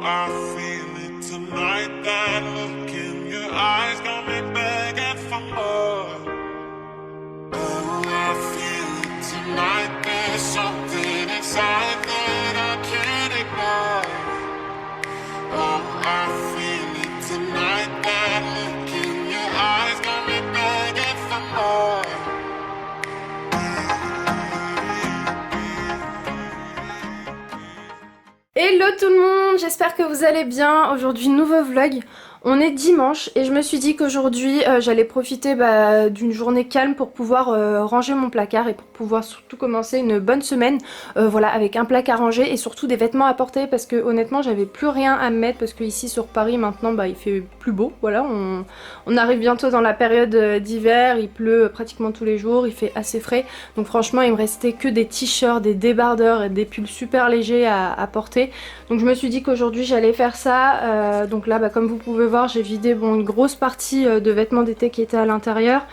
I feel it tonight. That look in your eyes got me begging for more. Oh, I feel it tonight. There's something inside that I can't ignore. Oh, I feel it tonight. That look in your eyes got me begging for more. Hello tout le monde, j'espère que vous allez bien. Aujourd'hui nouveau vlog. On est dimanche et je me suis dit qu'aujourd'hui j'allais profiter d'une journée calme pour pouvoir ranger mon placard et pour pouvoir surtout commencer une bonne semaine voilà, avec un placard rangé et surtout des vêtements à porter parce que honnêtement j'avais plus rien à me mettre parce que ici sur Paris maintenant il fait plus beau. Voilà, on arrive bientôt dans la période d'hiver, il pleut pratiquement tous les jours, il fait assez frais donc franchement il me restait que des t-shirts, des débardeurs et des pulls super légers à porter. Donc je me suis dit qu'aujourd'hui j'allais faire ça. Donc là comme vous pouvez voir j'ai vidé une grosse partie de vêtements d'été qui étaient à l'intérieur.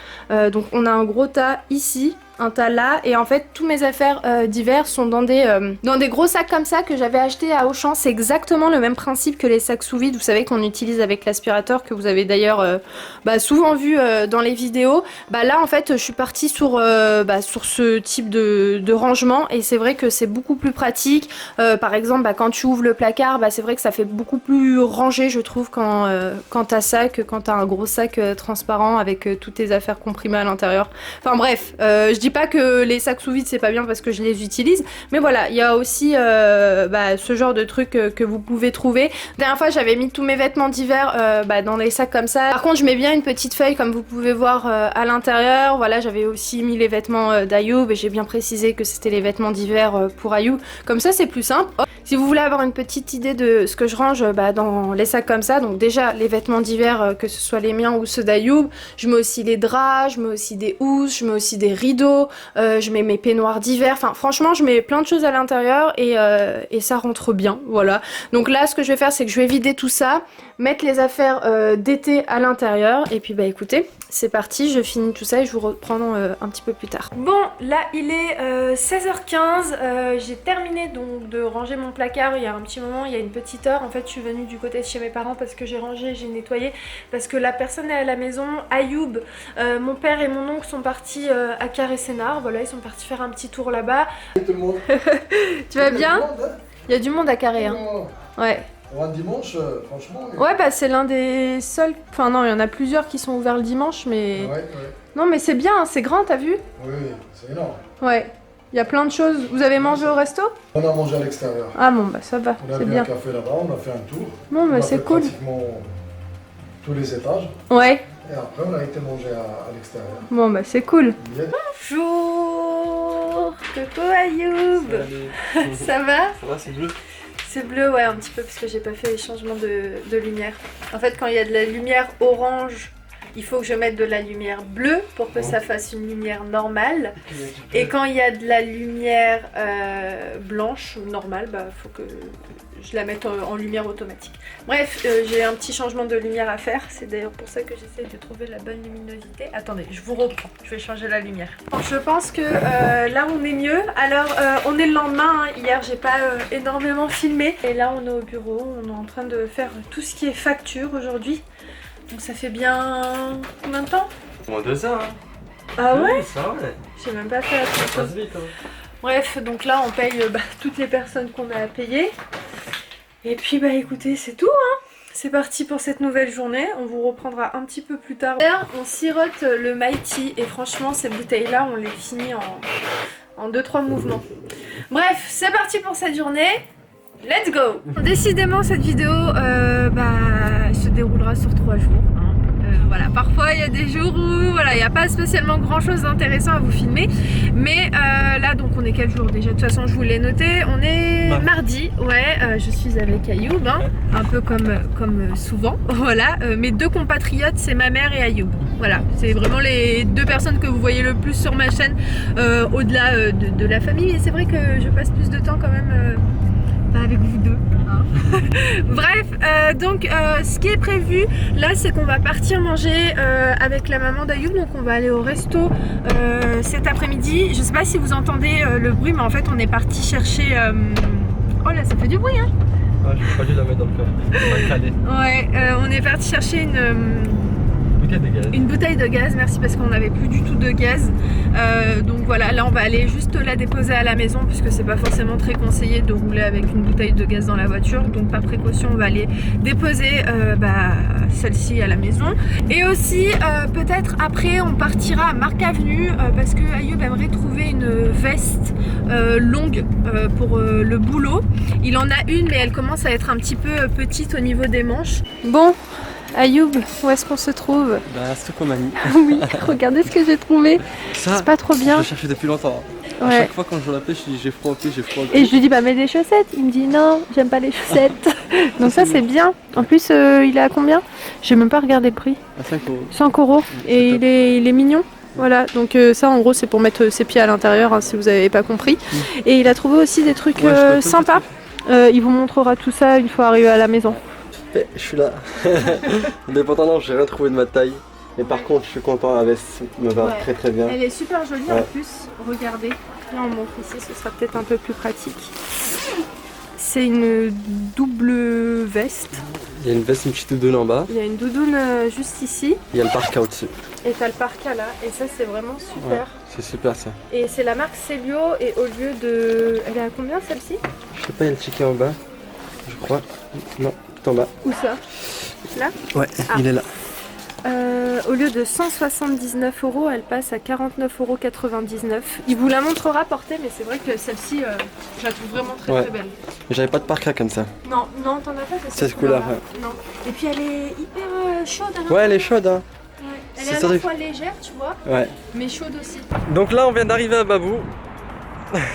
Donc on a un gros tas ici, un tas là, et en fait tous mes affaires d'hiver sont dans des gros sacs comme ça que j'avais acheté à Auchan. C'est exactement le même principe que les sacs sous vide, vous savez, qu'on utilise avec l'aspirateur, que vous avez d'ailleurs souvent vu dans les vidéos. Là en fait je suis partie sur ce type de rangement et c'est vrai que c'est beaucoup plus pratique. Par exemple quand tu ouvres le placard, c'est vrai que ça fait beaucoup plus rangé je trouve quand t'as ça que quand t'as un gros sac transparent avec toutes tes affaires comprimées à l'intérieur. Enfin bref, je dis pas que les sacs sous vide c'est pas bien parce que je les utilise, mais voilà, il y a aussi ce genre de truc que vous pouvez trouver. La dernière fois j'avais mis tous mes vêtements d'hiver dans des sacs comme ça. Par contre je mets bien une petite feuille comme vous pouvez voir à l'intérieur. Voilà, j'avais aussi mis les vêtements d'Ayoub et j'ai bien précisé que c'était les vêtements d'hiver pour Ayoub. Comme ça c'est plus simple. Si vous voulez avoir une petite idée de ce que je range dans les sacs comme ça, donc déjà les vêtements d'hiver, que ce soit les miens ou ceux d'Ayoub, je mets aussi les draps, je mets aussi des housses, je mets aussi des rideaux, je mets mes peignoirs d'hiver, enfin franchement je mets plein de choses à l'intérieur et ça rentre bien, voilà. Donc là ce que je vais faire c'est que je vais vider tout ça, mettre les affaires d'été à l'intérieur et puis écoutez, c'est parti, je finis tout ça et je vous reprends un petit peu plus tard. Bon là il est 16h15, j'ai terminé donc de ranger mon placard il y a un petit moment, il y a une petite heure. En fait je suis venue du côté de chez mes parents parce que j'ai rangé, j'ai nettoyé, parce que la personne est à la maison. Ayoub, mon père et mon oncle sont partis à Carré-Sénard, voilà, ils sont partis faire un petit tour là-bas. Tout le monde. Tu vas bien? Il y a du monde à Carré, hein. Ouais. Un dimanche, franchement. Ouais, c'est l'un des seuls. Enfin, non, il y en a plusieurs qui sont ouverts le dimanche, mais. Ouais. Non, mais c'est bien, c'est grand, t'as vu? Oui, c'est énorme. Ouais. Il y a plein de choses. Vous avez mangé au resto? On a mangé à l'extérieur. Ah bon, ça va, on a c'est bu bien. un café là-bas, on a fait un tour. Bon, c'est cool. Pratiquement tous les étages. Ouais. Et après, on a été manger à l'extérieur. Bon, c'est cool. Bien. Bonjour. Coucou Ayoub. Ça va? Ça va, c'est bleu. C'est bleu, ouais, un petit peu, parce que j'ai pas fait les changements de lumière. En fait, quand il y a de la lumière orange, il faut que je mette de la lumière bleue pour que ça fasse une lumière normale. Et quand il y a de la lumière blanche ou normale, faut que je la mette en lumière automatique. Bref, j'ai un petit changement de lumière à faire. C'est d'ailleurs pour ça que j'essaie de trouver la bonne luminosité. Attendez, je vous reprends. Je vais changer la lumière. Bon, je pense que là on est mieux. Alors on est le lendemain, hein. Hier j'ai pas énormément filmé. Et là on est au bureau, on est en train de faire tout ce qui est facture aujourd'hui. Donc ça fait bien combien de temps? Au moins 2 heures, hein. Ah ouais? Ça va, ouais. J'ai même pas fait Ça attention. passe vite, hein. Bref, donc là on paye toutes les personnes qu'on a à payer. Et puis écoutez, c'est tout, hein. C'est parti pour cette nouvelle journée. On vous reprendra un petit peu plus tard. D'ailleurs, on sirote le Mighty et franchement ces bouteilles là on les finit en 2-3 mouvements. Bref, c'est parti pour cette journée. Let's go! Décidément cette vidéo se déroulera sur 3 jours. Voilà, parfois il y a des jours où voilà, il n'y a pas spécialement grand chose d'intéressant à vous filmer. Mais là donc on est quel jour déjà? De toute façon je vous l'ai noté, on est mardi, ouais, je suis avec Ayoub, hein, un peu comme souvent. Voilà, mes deux compatriotes c'est ma mère et Ayoub. Voilà, c'est vraiment les deux personnes que vous voyez le plus sur ma chaîne au-delà de la famille. Et c'est vrai que je passe plus de temps quand même avec vous deux. Bref, donc ce qui est prévu là c'est qu'on va partir manger avec la maman d'Ayoub, donc on va aller au resto cet après-midi. Je sais pas si vous entendez le bruit mais en fait on est parti chercher... Oh là ça fait du bruit hein. Ah, j'ai pas dû la mettre dans le Ouais, on est parti chercher Bouteille de gaz. une bouteille de gaz, merci, parce qu'on n'avait plus du tout de gaz. Donc voilà, là on va aller juste la déposer à la maison puisque c'est pas forcément très conseillé de rouler avec une bouteille de gaz dans la voiture. Donc par précaution on va aller déposer celle-ci à la maison. Et aussi peut-être après on partira à Marc Avenue parce que Ayoub aimerait trouver une veste longue pour le boulot. Il en a une mais elle commence à être un petit peu petite au niveau des manches. Bon, Ayoub, où est-ce qu'on se trouve? Bah, Stokomani. Oui, regardez ce que j'ai trouvé. Ça, C'est pas trop je bien. le cherchais depuis longtemps. À Ouais. chaque fois quand je joue à la pêche, je dis j'ai froid aux pieds, j'ai froid aux pieds. Et je lui dis bah mets des chaussettes. Il me dit non, j'aime pas les chaussettes. Donc ça c'est bien. En plus il est à combien? J'ai même pas regardé le prix. À 5 €. 5 €. Et top. il est mignon. Voilà, donc ça en gros c'est pour mettre ses pieds à l'intérieur hein, si vous avez pas compris. Et il a trouvé aussi des trucs Ouais, je peux tout sympas. Il vous montrera tout ça une fois arrivé à la maison. Je suis là. Indépendamment, j'ai rien trouvé de ma taille. Mais par contre, je suis content, la veste me va Ouais. très très bien. Elle est super jolie Ouais. en plus. Regardez, là on montre ici, ce sera peut-être un peu plus pratique. C'est une double veste. Il y a une veste, une petite doudoune en bas. Il y a une doudoune juste ici. Il y a le parka au-dessus. Et t'as le parka là. Et ça c'est vraiment super. Ouais, c'est super ça. Et c'est la marque Célio. Et au lieu de... Elle est à combien celle-ci? Je sais pas, il y a le ticket en bas. Je crois. Non, tout en bas. Où ça? Là? Ouais, Ah. il est là. Au lieu de 179 €, elle passe à 49,99 €. Il vous la montrera portée, mais c'est vrai que celle-ci, je la trouve vraiment très Ouais. très belle. Mais j'avais pas de parka comme ça. Non, non, t'en as pas de Cette couleur, couleur-là. Non. Et puis elle est hyper chaude. hein. Ouais, elle est chaude hein. Ouais. Elle C'est est à ça, la du- fois légère, tu vois, Ouais. mais chaude aussi. Donc là, on vient d'arriver à Babou.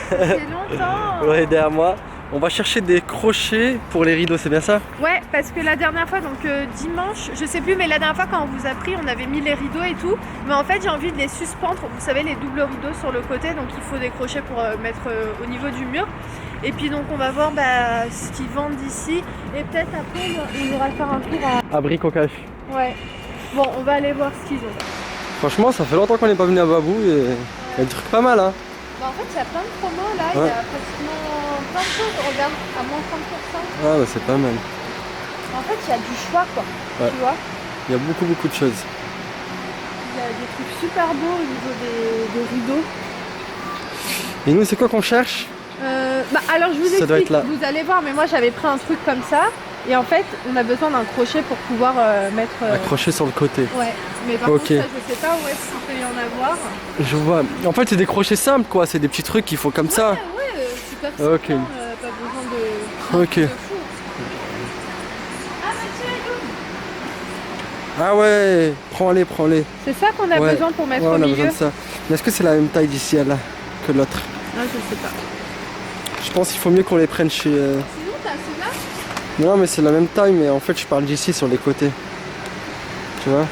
C'est longtemps. Ouais, derrière moi. On va chercher des crochets pour les rideaux, c'est bien ça? Ouais, parce que la dernière fois, donc dimanche, je sais plus, mais la dernière fois quand on vous a pris, on avait mis les rideaux et tout. Mais en fait, j'ai envie de les suspendre. Vous savez, les doubles rideaux sur le côté, donc il faut des crochets pour mettre au niveau du mur. Et puis donc on va voir ce qu'ils vendent ici. Et peut-être après, on ira faire un tour à... À Bric-au-Cache. Ouais. Bon, on va aller voir ce qu'ils ont. Franchement, ça fait longtemps qu'on n'est pas venu à Babou et il y a des trucs pas mal hein. Bah, en fait, il y a plein de promos là. Il Ouais. y a pratiquement plein de choses. Regarde, à moins 30%. Ah bah c'est pas mal. En fait, il y a du choix, quoi. Ouais. Tu vois? Il y a beaucoup de choses. Il y a des trucs super beaux au niveau des rideaux. Et nous, c'est quoi qu'on cherche? Alors je vous Ça doit explique, être là. vous allez voir, mais moi j'avais pris un truc comme ça et en fait on a besoin d'un crochet pour pouvoir mettre... Accroché sur le côté. Ouais, mais par Ok. contre ça, je sais pas où est-ce qu'il peut y en avoir. Je vois. En fait, c'est des crochets simples quoi, c'est des petits trucs qu'il faut comme ça. Ouais, super simple, Ok. pas besoin de... Ok. de fou. Ah bah tiens, Ayoub, Ah ouais, prends-les. c'est ça qu'on a Ouais. besoin pour mettre Ouais, au on a milieu. besoin de ça. Mais est-ce que c'est la même taille d'ici à là que l'autre? Ah, je sais pas. Je pense qu'il faut mieux qu'on les prenne chez... Sinon t'as celui-là? Non mais c'est la même taille, mais en fait je parle d'ici sur les côtés. Tu vois?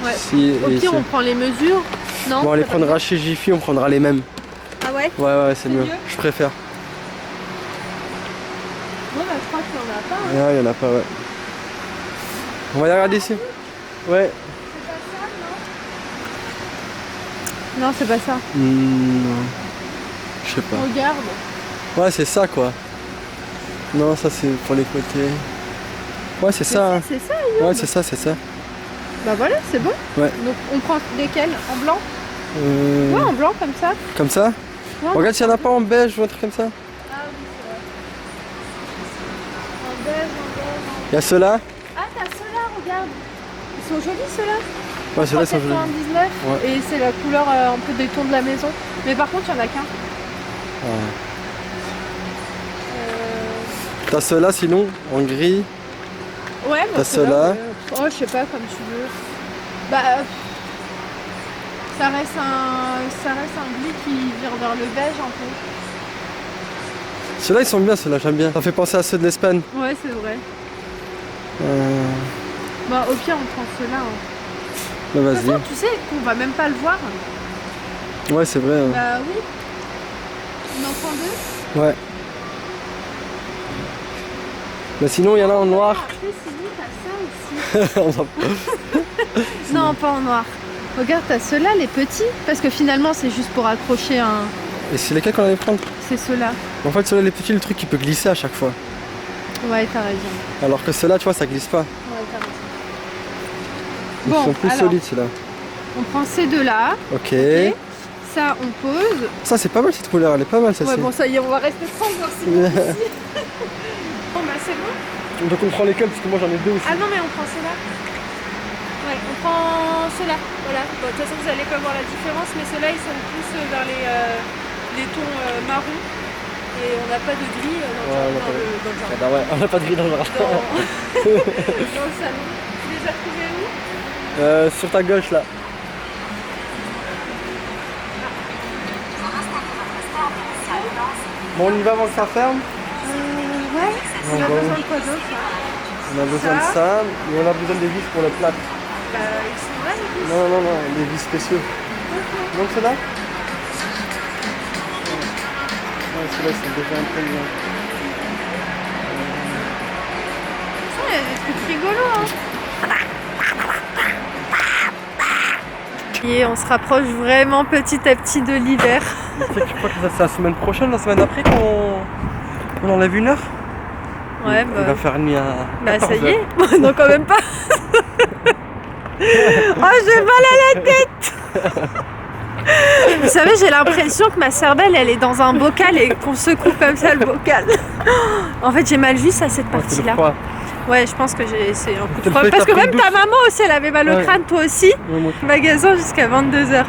Ouais. Si, Au et pire ici. on prend les mesures. Non, Bon, on les ça va prendra chez Jiffy, on prendra les mêmes. pas. Ah ouais? Ouais, c'est C'est mieux. mieux Je préfère. Bon bah je crois qu'il y en a pas. Hein. Ouais, il y en a pas, ouais. On va y regarder ici. Ouais. Non, c'est pas ça. Non. Je sais pas. Regarde. Ouais, c'est ça quoi. Non, ça c'est pour les côtés. Ouais, c'est ça. hein. C'est ça, Ayoub. Ouais, c'est ça. Bah voilà, c'est bon. Ouais. Donc on prend lesquels? En blanc? Euh, Ouais, en blanc comme ça. Comme ça? Ouais, Regarde s'il y en a pas en beige ou un truc comme ça. Ah oui, c'est vrai. En beige. Il y a ceux-là. Ah, t'as ceux-là, regarde. Ils sont jolis ceux-là. Ouais, ceux-là ils sont jolis. 3,99 Ouais. et c'est la couleur un peu des tons de la maison. Mais par contre, il n'y en a qu'un. Ouais. T'as ceux-là sinon, en gris. Ouais, moi, T'as ceux-là. Oh, je sais pas, comme tu veux. Bah, ça reste un gris qui vire vers le beige un peu. Ceux-là ils sont bien, ceux-là j'aime bien. Ça fait penser à ceux de l'Espagne. Ouais, c'est vrai. Bah, au pire, on prend ceux-là. Hein. Bah, De toute façon, vas-y. tu sais qu'on va même pas le voir. Ouais, c'est vrai. hein. Bah oui. On en prend deux. Ouais. Bah sinon il y en a en noir. Après, sinon, t'as ça aussi. On va- Non, pas en noir. Regarde, t'as ceux-là, les petits. Parce que finalement, c'est juste pour accrocher un... Et c'est lesquels qu'on allait prendre? C'est ceux-là. En fait ceux-là les petits, le truc qui peut glisser à chaque fois. Ouais, t'as raison. Alors que ceux-là, tu vois, ça glisse pas. Ouais, t'as raison. Ils Bon, sont plus alors. solides ceux-là. On prend ces deux-là. Ok. Ok. Ça, on pose. Ça, c'est pas mal cette couleur, elle est pas mal celle-ci. Ouais, bon, ça y est, on va rester tranquille voir si bon ici. Bon, bah, c'est bon. Donc on prend lesquels parce que moi j'en ai deux aussi. Ah non, mais on prend ceux-là. Ouais, on prend ceux-là. Voilà. Bon, de toute façon, vous allez pas voir la différence, mais ceux-là, ils sont plus vers les tons marron. Et on n'a pas de gris dans le jardin. Ah bah ouais, on a pas de gris dans le jardin. Dans le salon. Tu les as trouvés où? Sur ta gauche là. Bon, on y va avant que ça ferme. Ouais. On a besoin de quoi d'autre là? On a besoin de ça, mais on a besoin des vis pour le plat. Bah, ils sont là, les vis. Non, non, non, des vis spéciaux. Donc ceux-là? Ouais, ceux-là c'est déjà un peu bien. Il y a des trucs rigolos, hein. Et on se rapproche vraiment petit à petit de l'hiver. Tu sais que je crois que c'est la semaine prochaine, la semaine d'après qu'on enlève une heure. Ouais, On va faire nuit à bah 14 ça y heures. est. Non, quand même pas. Oh, j'ai mal à la tête. Vous savez, j'ai l'impression que ma cervelle, elle est dans un bocal et qu'on secoue comme ça le bocal. En fait, j'ai mal vu ça, cette partie-là. Ouais, je pense que c'est un coup de T'as froid. fait Parce ta que même douche. ta maman aussi, elle avait mal au Ouais. crâne, toi aussi. Ouais, moi aussi. Magasin jusqu'à 22h.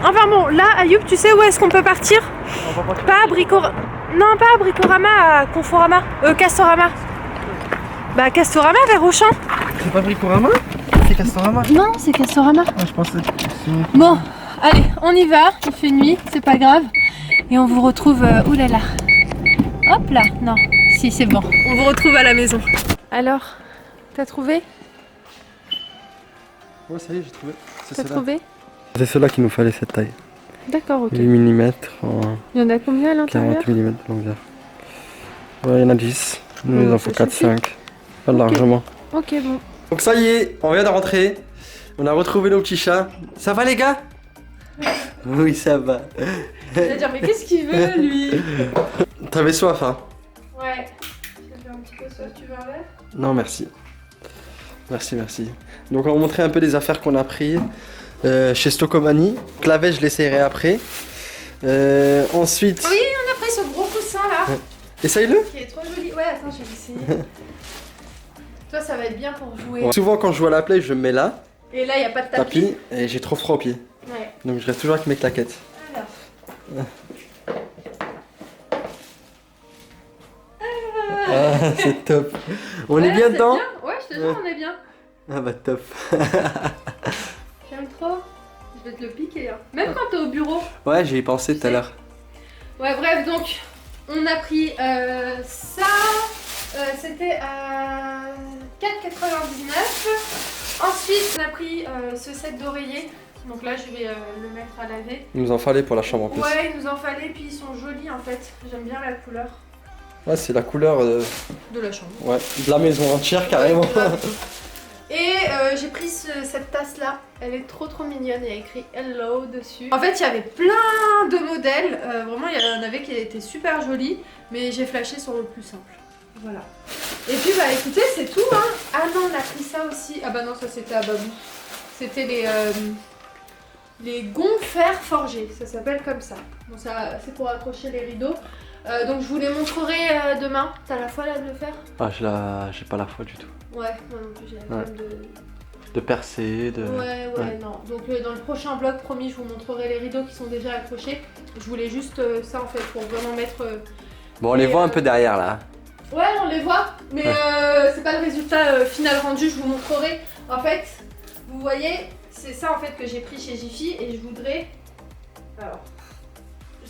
Enfin bon, là, Ayoub, tu sais où est-ce qu'on peut partir? On va partir. Pas à Bricorama. Non, pas à Bricorama, à Conforama. Castorama. Bah, Castorama vers Auchan. C'est pas Bricorama? C'est Castorama? Non, c'est Castorama. Ah, je pensais. Bon, allez, on y va. Il fait nuit, c'est pas grave. Et on vous retrouve. Oulala. Hop là, non. Si, c'est bon. On vous retrouve à la maison. Alors, t'as trouvé? Ouais, ça y est, j'ai trouvé. T'as trouvé? C'est ceux-là qu'il nous fallait cette taille. D'accord, ok. 8 mm en Il y en a combien à l'intérieur? 40 mm de longueur. Ouais, il y en a 10. Nous, il Bon, en faut ça 4, suffit. 5. Pas largement. Ok, bon. Donc ça y est, on vient de rentrer. On a retrouvé nos petits chats. Ça va les gars? Oui, ça va. Je vais dire, mais qu'est-ce qu'il veut, lui? T'avais soif, hein? Ouais. J'ai fait un petit peu ça. Tu veux un verre? Non, merci. Merci, merci. Donc on va montrer un peu les affaires qu'on a prises chez Stocomanie. Donc la veille, je l'essayerai après. Ensuite... Oui, on a pris ce gros coussin là. Essaye-le. Qui est trop joli. Ouais, attends, je vais essayer. Toi, ça va être bien pour jouer. Ouais. Souvent quand je joue à la play, je me mets là, Et là, il n'y a pas de tapis. tapis, et j'ai trop froid aux pieds. Ouais. Donc je reste toujours avec mes claquettes. Alors. Ah, c'est top. On est Ouais, bien c'est dedans? Ouais, je te jure, on est bien. Ah bah top. J'aime trop. Je vais te le piquer. Hein. Même quand t'es au bureau. Ouais, j'y ai pensé tout à l'heure. Ouais, bref, donc, on a pris ça. C'était à 4,99. Ensuite, on a pris ce set d'oreillers. Donc là, je vais le mettre à laver. Il nous en fallait pour la chambre en plus. Ouais, il nous en fallait, puis ils sont jolis en fait. J'aime bien la couleur Ouais, c'est la couleur de la chambre. ouais, de la maison entière carrément. Et j'ai pris cette tasse là, elle est trop mignonne, il y a écrit Hello dessus. En fait il y avait plein de modèles, vraiment il y en avait qui étaient super jolis, mais j'ai flashé sur le plus simple. Voilà. Et puis bah écoutez c'est tout hein. Ah non on a pris ça aussi, ah bah non ça c'était à Babou. C'était les gonds fer forgés, ça s'appelle comme ça. Bon ça c'est pour accrocher les rideaux. Donc je vous les montrerai demain. T'as la foi là de le faire? Ah, j'ai pas la foi du tout. Ouais, moi non plus j'ai la flemme de... De percer, de... Ouais, non. Donc dans le prochain vlog, promis, je vous montrerai les rideaux qui sont déjà accrochés. Je voulais juste ça en fait pour vraiment mettre... Bon, on les voit un peu derrière là. Ouais, on les voit, mais c'est pas le résultat final rendu, je vous montrerai. En fait, vous voyez, c'est ça en fait que j'ai pris chez Jiffy et je voudrais... Alors...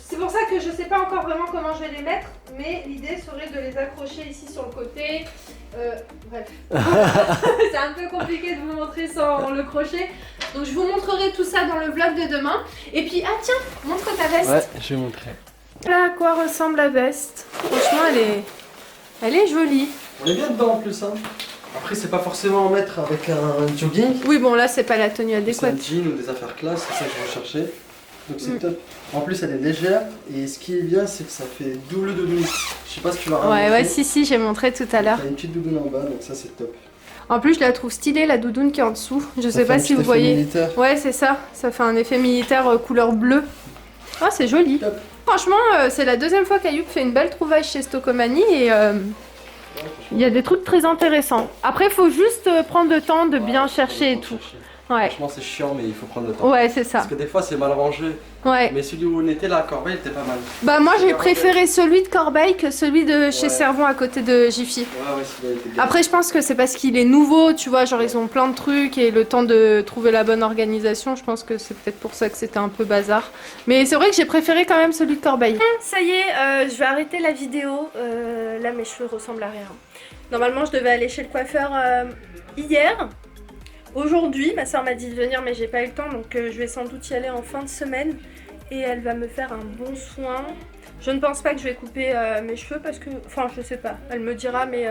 C'est pour ça que je sais pas encore vraiment comment je vais les mettre, mais l'idée serait de les accrocher ici sur le côté. Bref, c'est un peu compliqué de vous montrer sans le crochet. Donc je vous montrerai tout ça dans le vlog de demain. Et puis, ah tiens, montre ta veste. Ouais, je vais montrer. Voilà à quoi ressemble la veste. Franchement, elle est jolie. On est bien dedans en plus, hein. Après, c'est pas forcément en mettre avec un jogging. Oui, bon là, c'est pas la tenue C'est un adéquate. jean ou des affaires classe, c'est ça que je recherchais. Donc c'est top. En plus, elle est légère et ce qui est bien, c'est que ça fait double doudoune. Je sais pas si tu l'as Ouais, remarqué. si, j'ai montré tout à l'heure. T'as une petite doudoune en bas, donc ça c'est top. En plus, je la trouve stylée, la doudoune qui est en dessous. Je Ça sais fait pas un si petit vous effet voyez. militaire. Ouais, c'est ça. Ça fait un effet militaire couleur bleue. Oh, c'est joli. Top. Franchement, c'est la deuxième fois qu'Ayoub fait une belle trouvaille chez Stocomanie et il y a des trucs très intéressants. Après, faut juste prendre le temps de bien chercher et tout. Ouais, Franchement, c'est chiant, mais il faut prendre le temps. ouais, c'est ça. Parce que des fois, c'est mal rangé. Ouais. Mais celui où on était là à Corbeil, il était pas mal. Bah moi, j'ai préféré celui de Corbeil que celui de chez Ouais. Servon à côté de Jiffy. Ouais, celui-là était bien. Après, je pense que c'est parce qu'il est nouveau, tu vois, genre ils ont plein de trucs et le temps de trouver la bonne organisation, je pense que c'est peut-être pour ça que c'était un peu bazar. Mais c'est vrai que j'ai préféré quand même celui de Corbeil. Ça y est, je vais arrêter la vidéo. Là, mes cheveux ressemblent à rien. Normalement, je devais aller chez le coiffeur hier. Aujourd'hui, ma soeur m'a dit de venir, mais j'ai pas eu le temps, donc je vais sans doute y aller en fin de semaine. Et elle va me faire un bon soin. Je ne pense pas que je vais couper mes cheveux parce que... Enfin, je sais pas, elle me dira, mais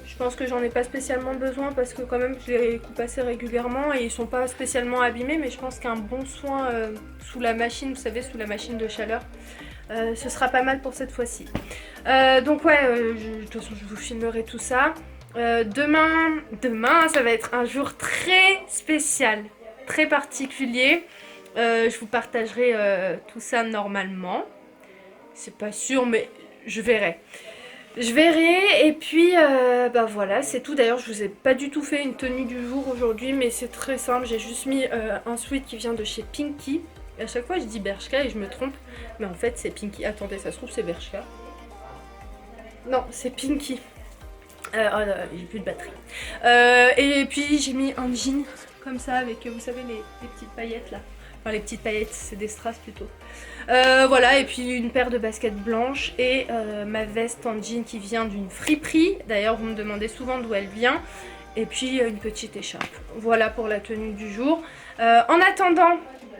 je pense que j'en ai pas spécialement besoin parce que quand même je les coupe assez régulièrement et ils sont pas spécialement abîmés, mais je pense qu'un bon soin sous la machine, vous savez, sous la machine de chaleur, ce sera pas mal pour cette fois-ci. Donc ouais, de toute façon je vous filmerai tout ça. Demain, ça va être un jour très spécial, très particulier. Je vous partagerai tout ça normalement. C'est pas sûr, mais je verrai. Je verrai et puis bah voilà, c'est tout. D'ailleurs, je vous ai pas du tout fait une tenue du jour aujourd'hui, mais c'est très simple. J'ai juste mis un sweat qui vient de chez Pinky. Et à chaque fois, je dis Bershka et je me trompe, mais en fait, c'est Pinky. Attendez, ça se trouve, c'est Bershka. Non, c'est Pinky. Oh là, j'ai plus de batterie. Et puis j'ai mis un jean comme ça avec, vous savez, les petites paillettes là. Enfin, les petites paillettes, c'est des strass plutôt. Voilà, et puis une paire de baskets blanches et ma veste en jean qui vient d'une friperie. D'ailleurs, vous me demandez souvent d'où elle vient. Et puis une petite écharpe. Voilà pour la tenue du jour. En attendant...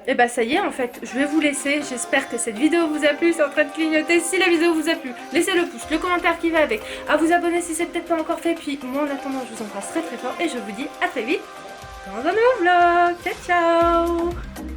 Et bah ça y est, en fait, je vais vous laisser. J'espère que cette vidéo vous a plu. C'est en train de clignoter. Si la vidéo vous a plu, laissez le pouce, le commentaire qui va avec, à vous abonner si c'est peut-être pas encore fait. Puis moi en attendant, je vous embrasse très très fort et je vous dis à très vite dans un nouveau vlog. Ciao ciao.